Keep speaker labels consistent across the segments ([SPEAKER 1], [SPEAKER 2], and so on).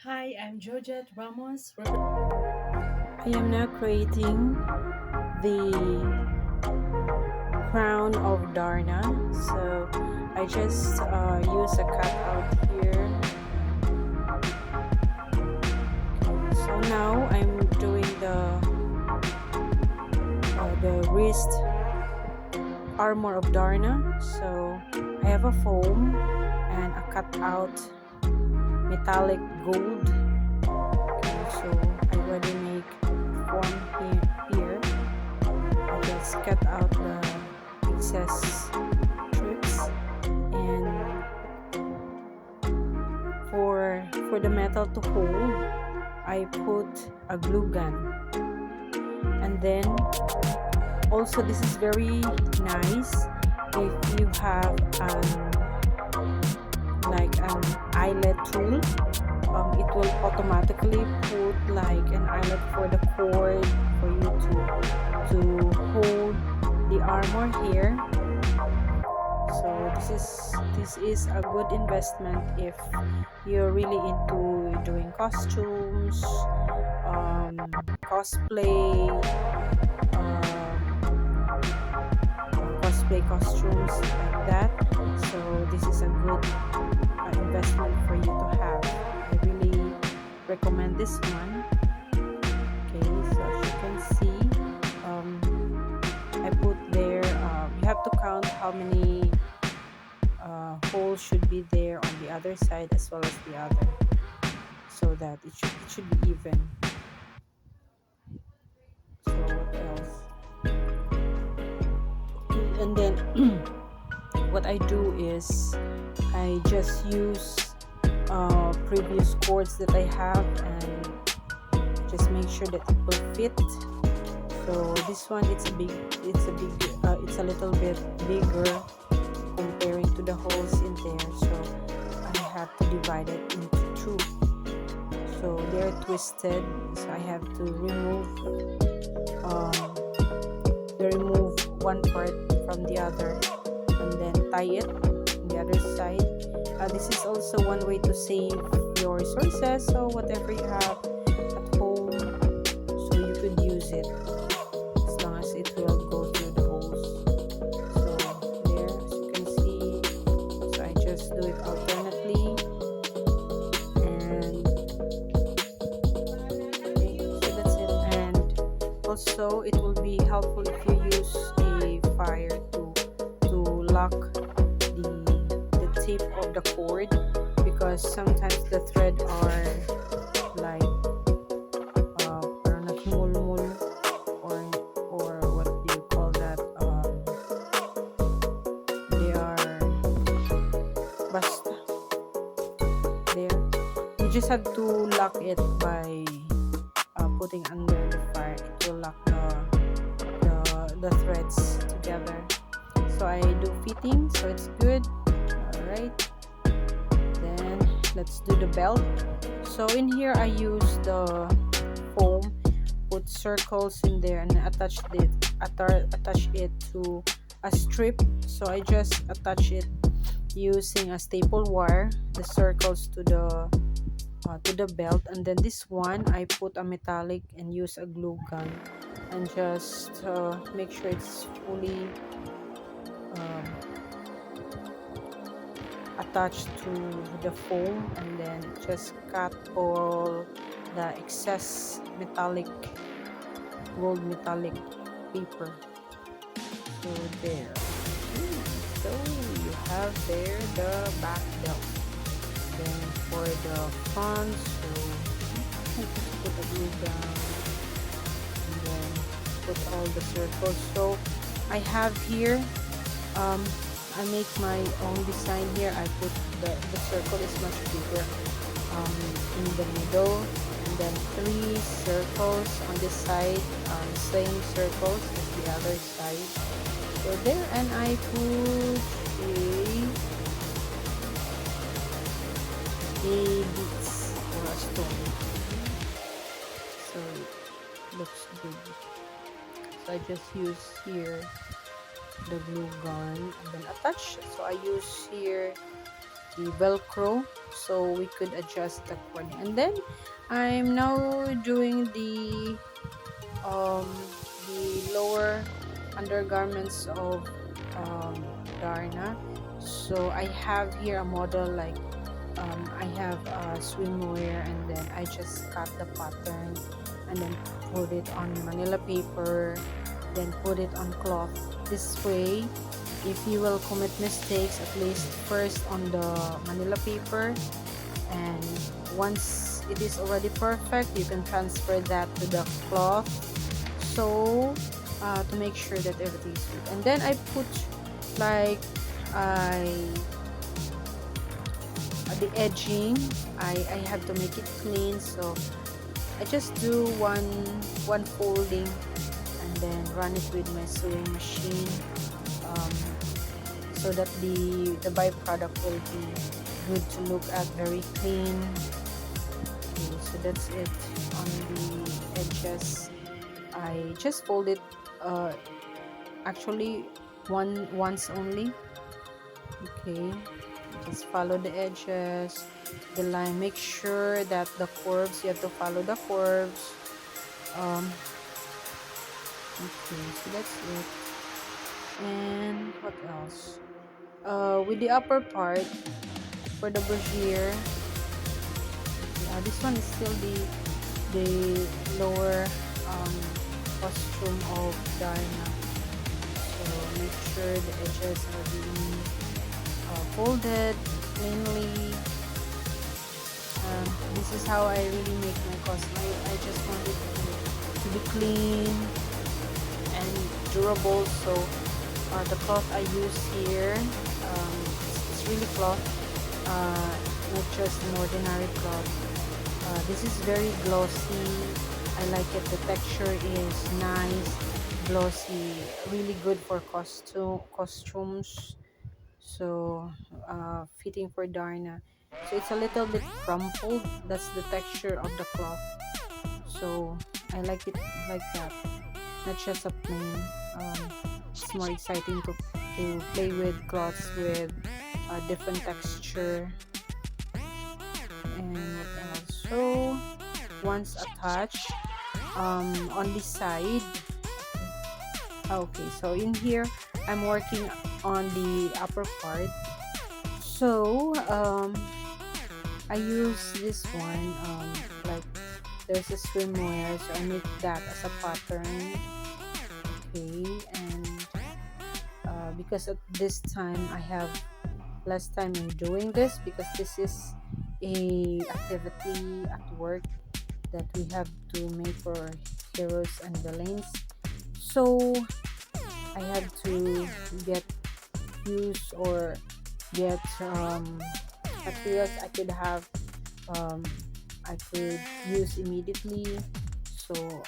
[SPEAKER 1] Hi, I'm Jojette Ramos.
[SPEAKER 2] I am now creating the crown of Darna. So I just use a cutout here. So now I'm doing the wrist armor of Darna. So I have a foam and a cutout metallic gold. Okay, so I already make form here. I just cut out the excess strips, and for the metal to hold, I put a glue gun. And then also, this is very nice if you have like an eyelet tool. It will automatically put like an eyelet for the cord for you to hold the armor here. So this is a good investment if you're really into doing costumes, cosplay, cosplay costumes like that. So this is a good investment for you to have. I really recommend this one. Okay, so as you can see, I put there. You have to count how many holes should be there on the other side as well as the other, so that it should be even. So what else? And then what I do is I just use previous cords that I have and just make sure that it will fit. So this one, it's a little bit bigger comparing to the holes in there, so I have to divide it into two. So they're twisted, so I have to remove one part from the other and then tie it on the other side. This is also one way to save your resources, so whatever you have at home, so you could use it as long as it will go through the holes. So there, as you can see, so I just do it alternately. And okay, so that's it. And also it will be helpful if you use a fire to lock the tip of the cord, because sometimes the thread are like parang nagmulmul, or what do you call that, they are basta there. You just have to lock it by putting under the fire. It will lock the threads together. So I do fitting, so it's good. All right, then let's do the belt. So in here I use the foam, put circles in there, and attach it to a strip. So I just attach it using a staple wire, the circles to the belt. And then this one I put a metallic and use a glue gun and just make sure it's fully um, attached to the foam, and then just cut all the excess gold metallic paper. So there. So you have there the back belt. Then for the front, so I just put a glue down and then put all the circles. So I have here, I make my own design here. I put the circle is much bigger in the middle, and then 3 circles on this side, same circles as the other side. So there, and I put a beads or a stone, so it looks good. So I just use here the glue gun and then attach. So I use here the velcro, so we could adjust according. And then I'm now doing um, the lower undergarments of Darna. So I have here a model like I have a swimwear, and then I just cut the pattern and then put it on manila paper, then put it on cloth. This way, if you will commit mistakes, at least first on the manila paper, and once it is already perfect, you can transfer that to the cloth, so to make sure that everything is good. And then I put like the edging, I have to make it clean, so I just do one folding and then run it with my sewing machine, um, so that the byproduct will be good to look at, very clean. Okay, so that's it on the edges. I just fold it actually once only. Okay, just follow the edges, the line, make sure that the curves, you have to follow the curves. Okay, so that's it. And what else, with the upper part for the brassiere, this one is still the lower costume of Darna, so make sure the edges are being folded cleanly. This is how I really make my cosplay. I just want it to be clean and durable. So the cloth I use here, it's really cloth, not just an ordinary cloth. This is very glossy. I like it. The texture is nice, glossy, really good for costumes. So fitting for Darna. So it's a little bit crumpled. That's the texture of the cloth. So I like it like that, not just a plain. It's more exciting to play with cloths with a different texture. And what else? So once attached, on this side, okay, so in here I'm working on the upper part. So I use this one, like there's a swimwear, so I make that as a pattern. Okay, and because at this time I have less time in doing this, because this is a activity at work that we have to make for heroes and villains. So I had to get use or get materials I could have, I could use immediately. So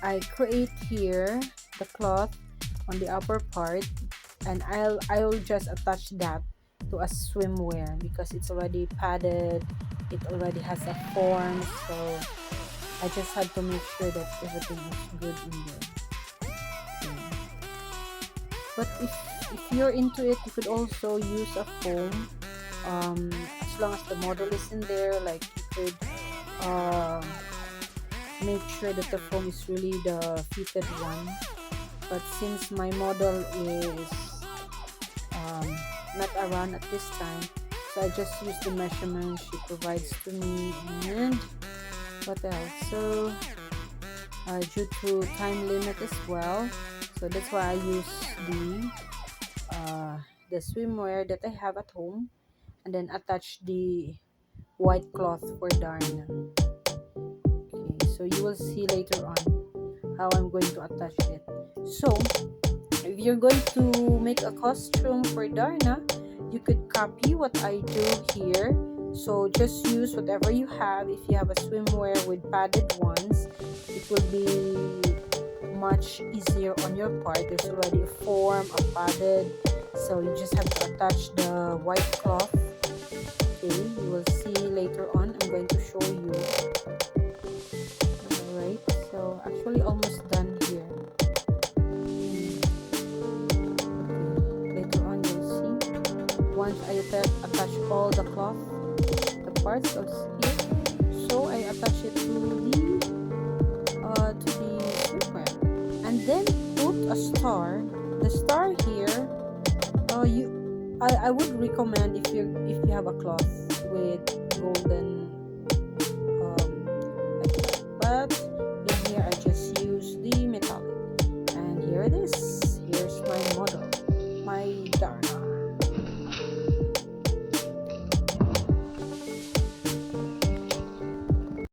[SPEAKER 2] I create here the cloth on the upper part, and I'll just attach that to a swimwear because it's already padded, it already has a form. So I just had to make sure that everything is good in there. Okay. But if you're into it, you could also use a foam, as long as the model is in there. Like you could make sure that the foam is really the fitted one. But since my model is not around at this time, so I just use the measurements she provides to me. And what else? So due to time limit as well, so that's why I use the swimwear that I have at home, and then attach the white cloth for Darna. Okay, so you will see later on how I'm going to attach it. So if you're going to make a costume for Darna, you could copy what I do here. So just use whatever you have. If you have a swimwear with padded ones, it will be much easier on your part. There's already a form, a padded, so you just have to attach the white cloth. Okay, you will see later on. I'm going to show you. Alright, so actually almost done here. Once I attach all the parts of here. So I attach it to the shrink, and then put a star. The star here, I would recommend if you have a cloth with